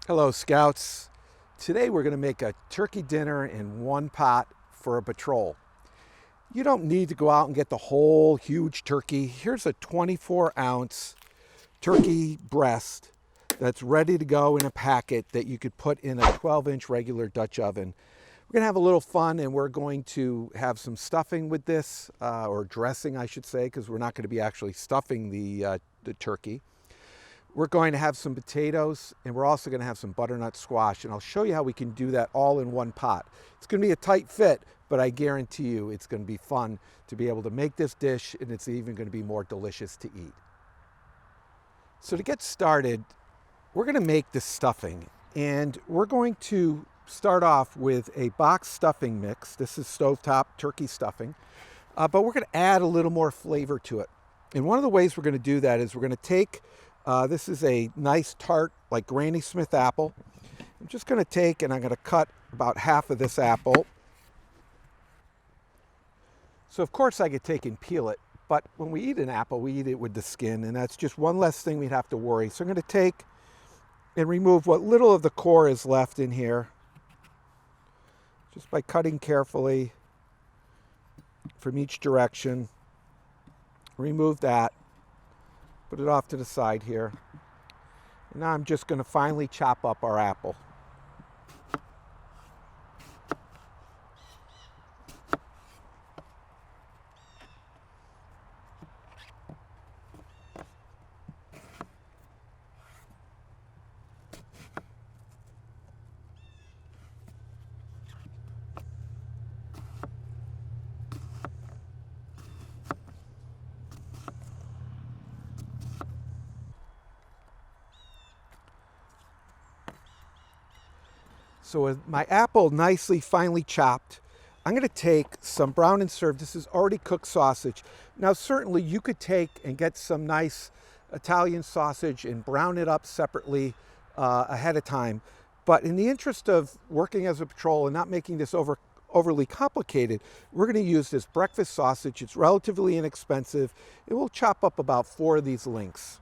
Hello, Scouts. Today we're going to make a turkey dinner in one pot for a patrol. You don't need to go out and get the whole huge turkey. Here's a 24-ounce turkey breast that's ready to go in a packet that you could put in a 12-inch regular Dutch oven. We're going to have a little fun, and we're going to have some stuffing with this, or dressing, I should say, because we're not going to be actually stuffing the turkey. We're going to have some potatoes, and we're also going to have some butternut squash, and I'll show you how we can do that all in one pot. It's going to be a tight fit, but I guarantee you it's going to be fun to be able to make this dish, and it's even going to be more delicious to eat. So to get started, we're going to make this stuffing, and we're going to start off with a box stuffing mix. This is stovetop turkey stuffing, but we're going to add a little more flavor to it. And one of the ways we're going to do that is we're going to take this is a nice tart, like Granny Smith apple. I'm just going to take and I'm going to cut about half of this apple. So of course I could take and peel it, but when we eat an apple, we eat it with the skin, and that's just one less thing we'd have to worry. So I'm going to take and remove what little of the core is left in here, just by cutting carefully from each direction. Remove that. Put it off to the side here. And now I'm just going to finely chop up our apple. So with my apple nicely finely chopped, I'm going to take some brown and served. This is already cooked sausage. Now certainly you could take and get some nice Italian sausage and brown it up separately ahead of time. But in the interest of working as a patrol and not making this overly complicated, we're going to use this breakfast sausage. It's relatively inexpensive. And we'll chop up about 4 of these links.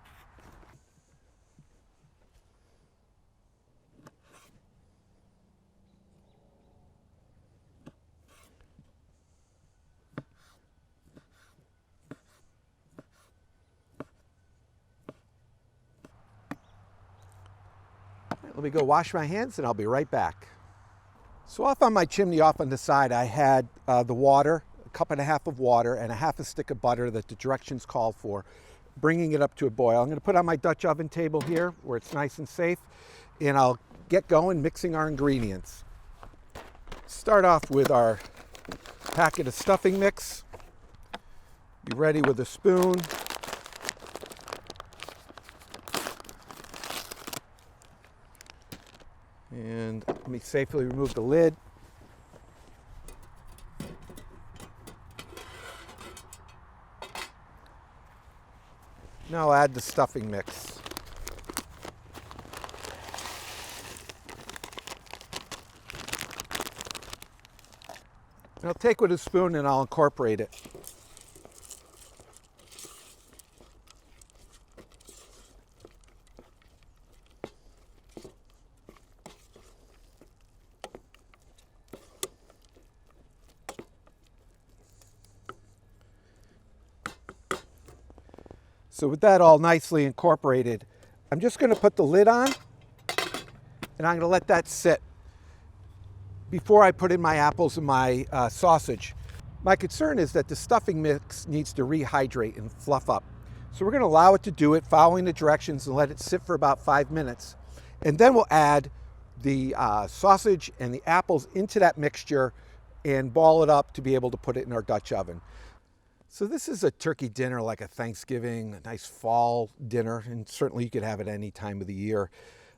Let me go wash my hands and I'll be right back. So off on my chimney, off on the side, I had the water, a cup and a half of water, and a half a stick of butter that the directions called for, bringing it up to a boil. I'm going to put on my Dutch oven table here where it's nice and safe, and I'll get going mixing our ingredients. Start off with our packet of stuffing mix. Be ready with a spoon. And let me safely remove the lid. Now I'll add the stuffing mix. And I'll take with a spoon and I'll incorporate it. So with that all nicely incorporated, I'm just going to put the lid on, and I'm going to let that sit before I put in my apples and my sausage. My concern is that the stuffing mix needs to rehydrate and fluff up. So we're going to allow it to do it, following the directions, and let it sit for about 5 minutes. And then we'll add the sausage and the apples into that mixture and ball it up to be able to put it in our Dutch oven. So this is a turkey dinner, like a Thanksgiving, a nice fall dinner, and certainly you could have it any time of the year.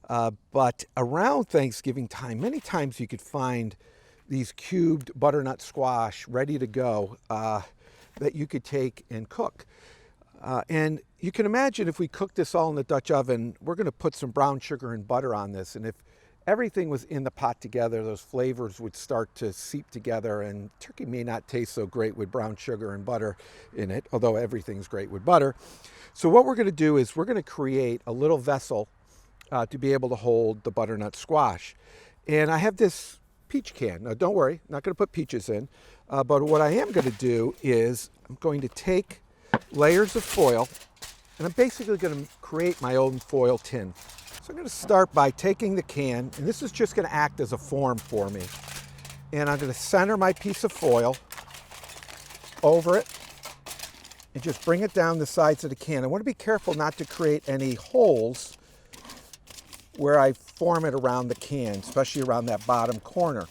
But around Thanksgiving time, many times you could find these cubed butternut squash ready to go that you could take and cook. And you can imagine if we cook this all in the Dutch oven, we're going to put some brown sugar and butter on this. And if everything was in the pot together, those flavors would start to seep together, and turkey may not taste so great with brown sugar and butter in it, although everything's great with butter. So what we're going to do is we're going to create a little vessel to be able to hold the butternut squash. And I have this peach can. Now don't worry, not going to put peaches in, but what I am going to do is I'm going to take layers of foil, and I'm basically going to create my own foil tin. So I'm going to start by taking the can, and this is just going to act as a form for me. And I'm going to center my piece of foil over it and just bring it down the sides of the can. I want to be careful not to create any holes where I form it around the can, especially around that bottom corner.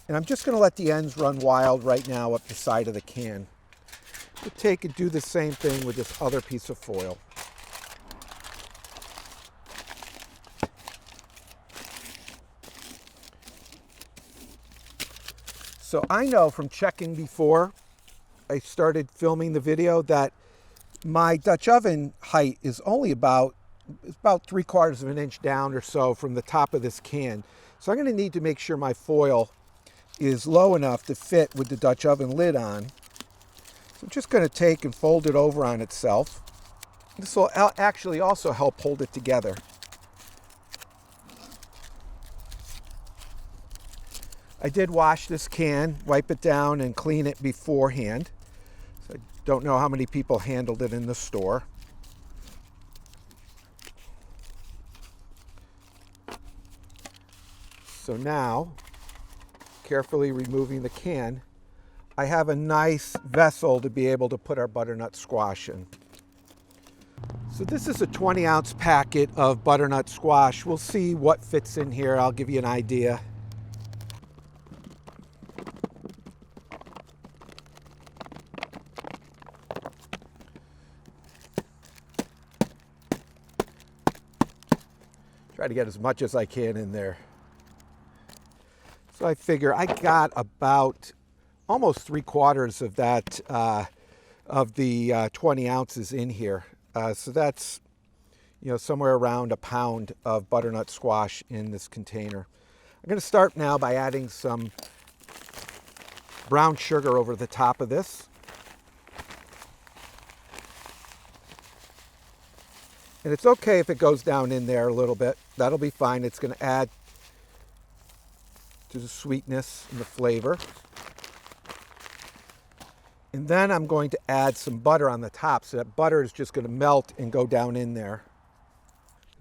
And I'm just going to let the ends run wild right now up the side of the can. We'll take and do the same thing with this other piece of foil. So I know from checking before I started filming the video that my Dutch oven height is only about 3/4 of an inch down or so from the top of this can. So I'm going to need to make sure my foil is low enough to fit with the Dutch oven lid on. So I'm just going to take and fold it over on itself. This will actually also help hold it together. I did wash this can, wipe it down, and clean it beforehand. So I don't know how many people handled it in the store. So now, carefully removing the can, I have a nice vessel to be able to put our butternut squash in. So this is a 20-ounce packet of butternut squash. We'll see what fits in here. I'll give you an idea. Try to get as much as I can in there. So I figure I got about almost 3/4 of that, of the 20 ounces in here. So that's, somewhere around a pound of butternut squash in this container. I'm going to start now by adding some brown sugar over the top of this. And it's okay if it goes down in there a little bit. That'll be fine. It's going to add to the sweetness and the flavor. And then I'm going to add some butter on the top, so that butter is just going to melt and go down in there.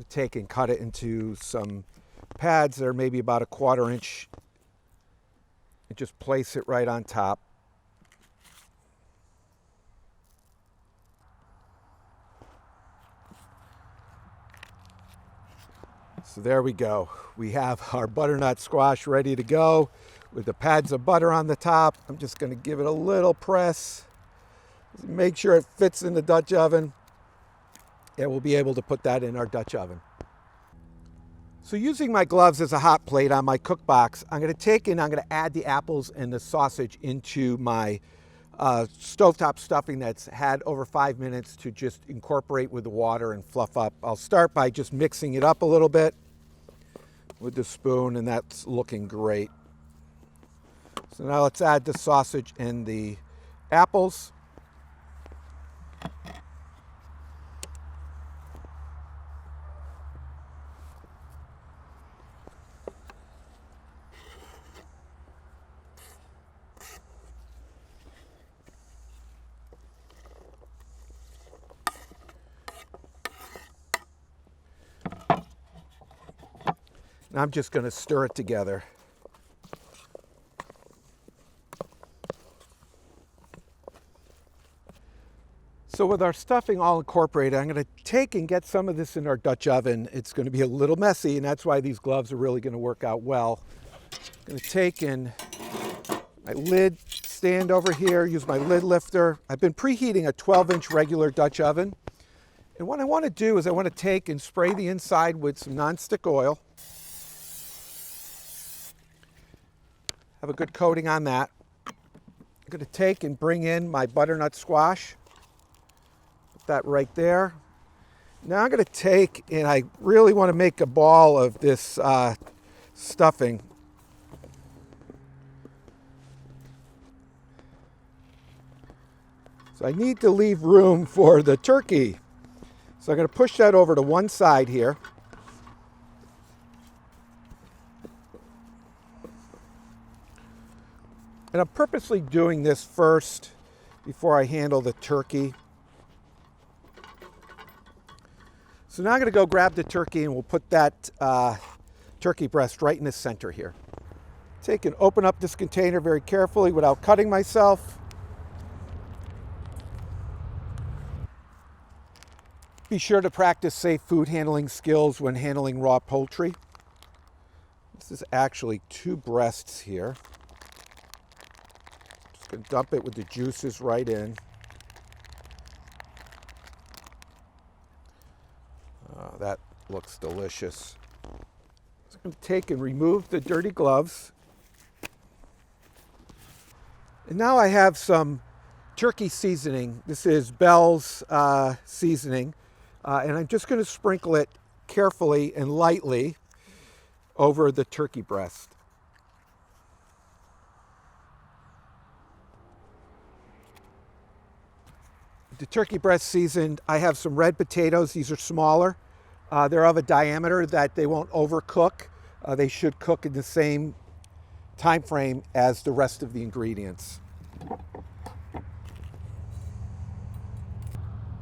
Take and cut it into some pads that are maybe about 1/4 inch and just place it right on top. So there we go. We have our butternut squash ready to go with the pads of butter on the top. I'm just going to give it a little press. Make sure it fits in the Dutch oven. And we'll be able to put that in our Dutch oven. So using my gloves as a hot plate on my cook box, I'm going to add the apples and the sausage into my stovetop stuffing that's had over 5 minutes to just incorporate with the water and fluff up. I'll start by just mixing it up a little bit with the spoon, and that's looking great. So now let's add the sausage and the apples. And I'm just going to stir it together. So with our stuffing all incorporated, I'm going to take and get some of this in our Dutch oven. It's going to be a little messy, and that's why these gloves are really going to work out well. I'm going to take in my lid stand over here, use my lid lifter. I've been preheating a 12-inch regular Dutch oven. And what I want to do is I want to take and spray the inside with some nonstick oil. Have a good coating on that. I'm going to take and bring in my butternut squash. Put that right there. Now I'm going to take, and I really want to make a ball of this stuffing. So I need to leave room for the turkey. So I'm going to push that over to one side here. And I'm purposely doing this first before I handle the turkey. So now I'm going to go grab the turkey and we'll put that turkey breast right in the center here. Take and open up this container very carefully without cutting myself. Be sure to practice safe food handling skills when handling raw poultry. This is actually 2 breasts here. Just going to dump it with the juices right in. That looks delicious. So I'm going to take and remove the dirty gloves. And now I have some turkey seasoning. This is Bell's seasoning. And I'm just going to sprinkle it carefully and lightly over the turkey breast. The turkey breast seasoned, I have some red potatoes. These are smaller. They're of a diameter that they won't overcook. They should cook in the same time frame as the rest of the ingredients.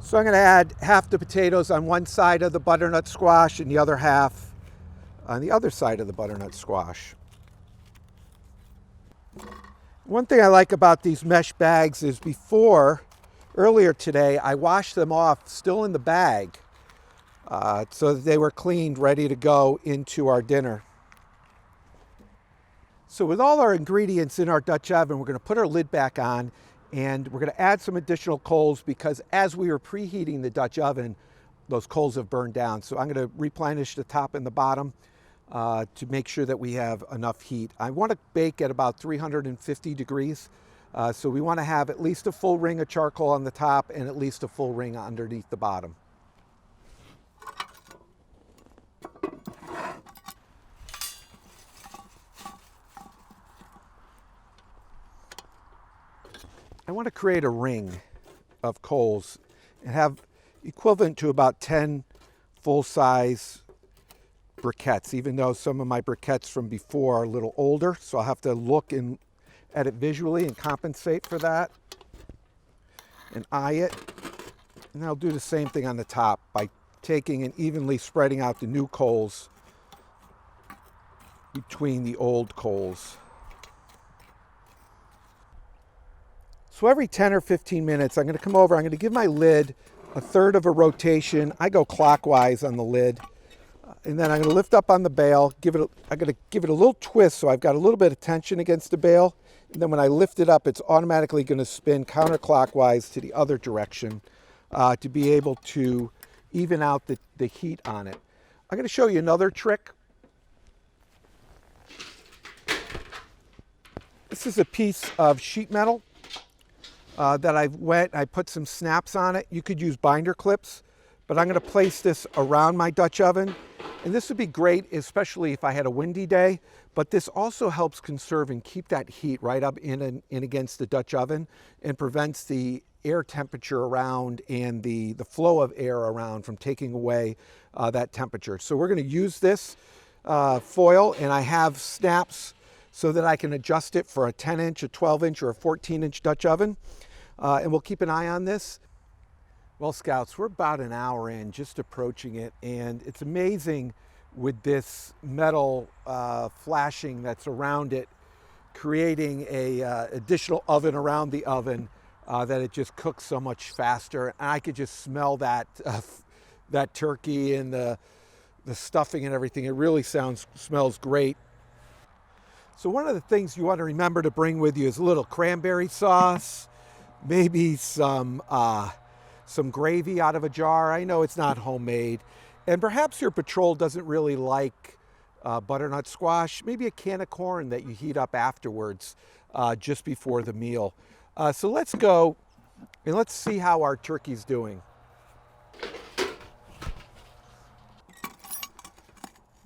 So I'm going to add half the potatoes on one side of the butternut squash and the other half on the other side of the butternut squash. One thing I like about these mesh bags is earlier today, I washed them off still in the bag so that they were cleaned, ready to go into our dinner. So with all our ingredients in our Dutch oven, we're going to put our lid back on and we're going to add some additional coals because as we were preheating the Dutch oven, those coals have burned down. So I'm going to replenish the top and the bottom to make sure that we have enough heat. I want to bake at about 350 degrees. So we want to have at least a full ring of charcoal on the top and at least a full ring underneath the bottom. I want to create a ring of coals and have equivalent to about 10 full-size briquettes, even though some of my briquettes from before are a little older, so I'll have to look at it visually and compensate for that and eye it. And I'll do the same thing on the top by taking and evenly spreading out the new coals between the old coals. So every 10 or 15 minutes, I'm going to come over, I'm going to give my lid a third of a rotation. I go clockwise on the lid. And then I'm going to lift up on the bail, I'm going to give it a little twist so I've got a little bit of tension against the bail. And then when I lift it up, it's automatically going to spin counterclockwise to the other direction to be able to even out the heat on it. I'm going to show you another trick. This is a piece of sheet metal that I put some snaps on it. You could use binder clips, but I'm going to place this around my Dutch oven. And this would be great, especially if I had a windy day, but this also helps conserve and keep that heat right up in against the Dutch oven and prevents the air temperature around and the flow of air around from taking away that temperature. So we're going to use this foil, and I have snaps so that I can adjust it for a 10-inch, a 12-inch, or a 14-inch Dutch oven. And we'll keep an eye on this. Well, Scouts, we're about an hour in, just approaching it, and it's amazing with this metal flashing that's around it, creating a additional oven around the oven that it just cooks so much faster. And I could just smell that that turkey and the stuffing and everything. It really smells great. So one of the things you want to remember to bring with you is a little cranberry sauce, maybe some gravy out of a jar. I know it's not homemade. And perhaps your patrol doesn't really like butternut squash. Maybe a can of corn that you heat up afterwards, just before the meal. So let's go and let's see how our turkey's doing.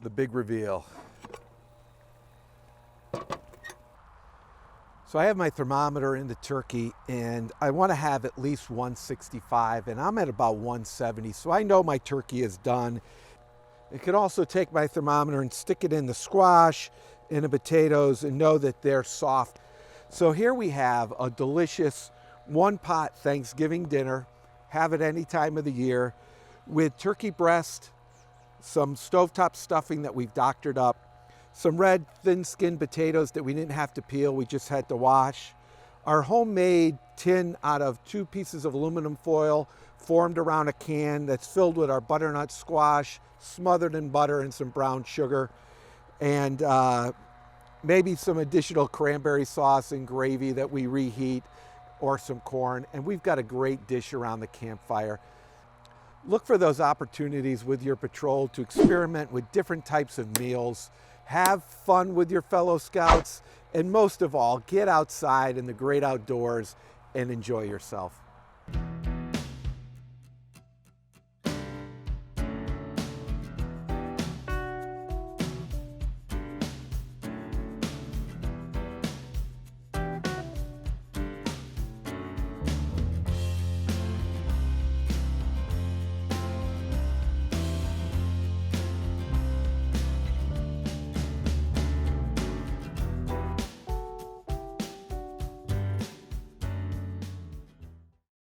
The big reveal. So I have my thermometer in the turkey, and I want to have at least 165, and I'm at about 170, so I know my turkey is done. I could also take my thermometer and stick it in the squash, in the potatoes, and know that they're soft. So here we have a delicious one-pot Thanksgiving dinner. Have it any time of the year with turkey breast, some stovetop stuffing that we've doctored up, some red thin-skinned potatoes that we didn't have to peel, we just had to wash, our homemade tin out of 2 pieces of aluminum foil formed around a can that's filled with our butternut squash, smothered in butter and some brown sugar, and maybe some additional cranberry sauce and gravy that we reheat, or some corn, and we've got a great dish around the campfire. Look for those opportunities with your patrol to experiment with different types of meals, have fun with your fellow scouts, and most of all, get outside in the great outdoors and enjoy yourself.